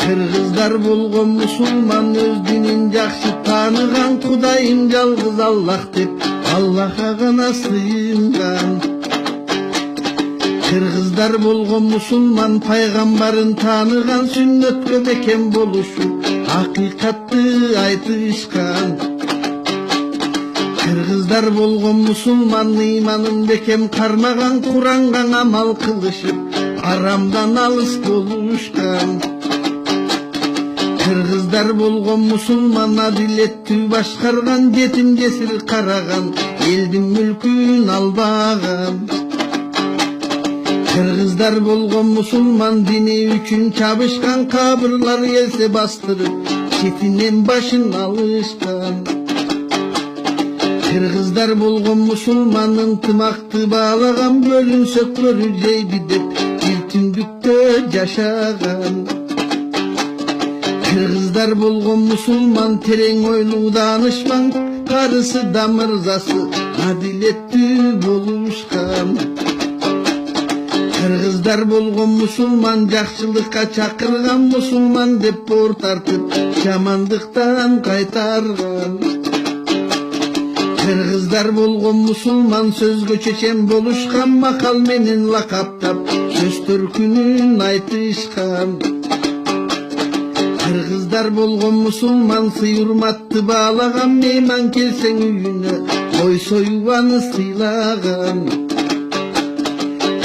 Kırgızlar болгон musulman öz dinin жакшы таныган, Кудайым жалгыз Аллах деп Аллахка гана сыйынган. Kırgızlar болгон musulman пайгамбарын таныган, сүннөткө бекем болушуп акыйкатты айтышкан. Kırgızlar болгон musulman ыйманын бекем кармаган, Куранга амал кылышып арамдан алыс болушкан. Kırgızlar болгон musulman адилеттүү башкарган, жетим жесир караган, элдин мүлкүн албаган. Kırgızlar болгон musulman dini үчүн чабышкан, кабырлар келсе бастырып четинен башын алышкан. Kırgızlar болгон musulman ынтымакты баалаган, бөлүнсөклөрү жейби деп бир түндүктө жашаган. Kırgızlar болгон musulman терең ойлуу данышман, карысы да мырзасы адилеттүү болушкан. Kırgızlar болгон musulman жакшылыкка чакырган, мусулман деп боор тартып жамандыктан кайтарган. Kırgızlar болгон musulman сөзгө чечен болушкан, макал менен лакаптап сөз төркүнүн айтышкан. Kırgızlar болгон musulman сый урматты баалаган, мейман келсең үйүнө кой союп аны сыйлаган.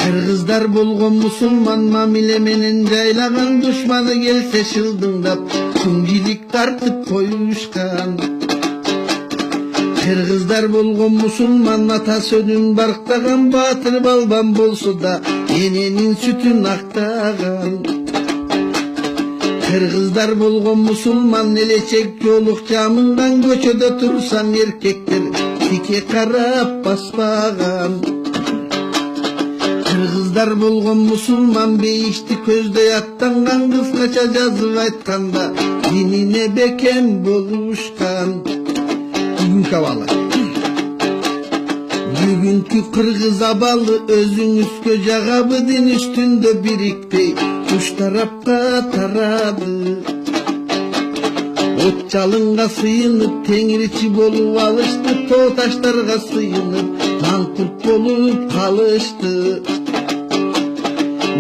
Kırgızlar болгон musulman мамиле менен жайлаган, душманы келсе шылдыңдап күңгилик тартып коюшкан. Kırgızlar болгон musulman ата сөнүн барктаган, баатыр балбан болсо да эненин сүтүн актаган. Kırgızlar болгон musulman элечек жолук жамынган, көчөдө турсам эркектер тике карап баспаган. Kırgızlar болгон musulman бейишти көздөй аттанган, кыскача жазып айтканда динине бекем болушкан. Бүгүнкү абалы. Бүгүнкү кыргыз абалы өзүңүзгө жагабы, дин үстүндө бирикпей үч тарапка тарады. От жалынга сыйынып теңирчи болуп алышты, тоо таштарга сыйынып маңкурт болуп калышты.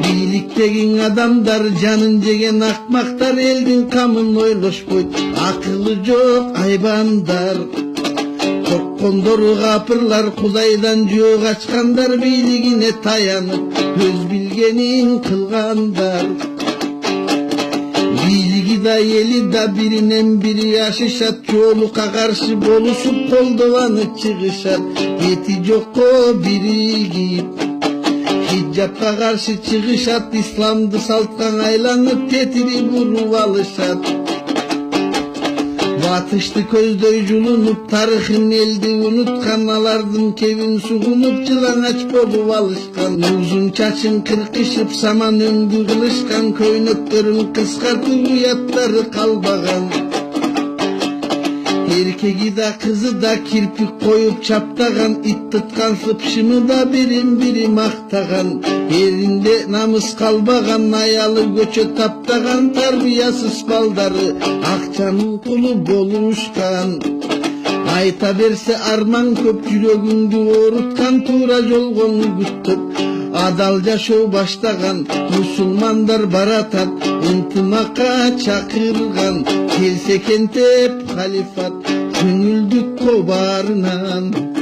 Бийликтеги адамдар жанын жеген акмактар, элдин камын ойлошпойт акылы жок айбандар. Корккондору капырлар, Кудайдан жөө качкандар, бийлигине таянып өз билгенин кылгандар. Бийлиги да эли да биринен бири ашышат, жоолукка каршы болушуп колдоп аны чыгышат, эти жокко биригип. Хиджапка каршы чыгышат, исламды салткан айланып тетири буруп алышат. Батышты көздөй жулунуп, тарыхын элди унуткан, алардын кебин сугунуп жылаңач болуп алышкан. Узун чачын кыркышып саман өңгү кылышкан, көйнөктөрүн кыскартып уяттары калбаган. Эркеги да кызы да кирпик коюп чаптаган, ит туткан сыпшымы да бирин бири мактаган. Элинде намыс калбаган, аялы көчө таптаган, тарбиясыз балдары акчанын кулу болушкан. Айта берсе арман көп, жүрөгүңдү ооруткан, туура жолго үгүттөп адал жашоо баштаган. Мусулмандар баратат ынтымакка чакырган, келсе экен деп халифат көңүлдүк кобарынан.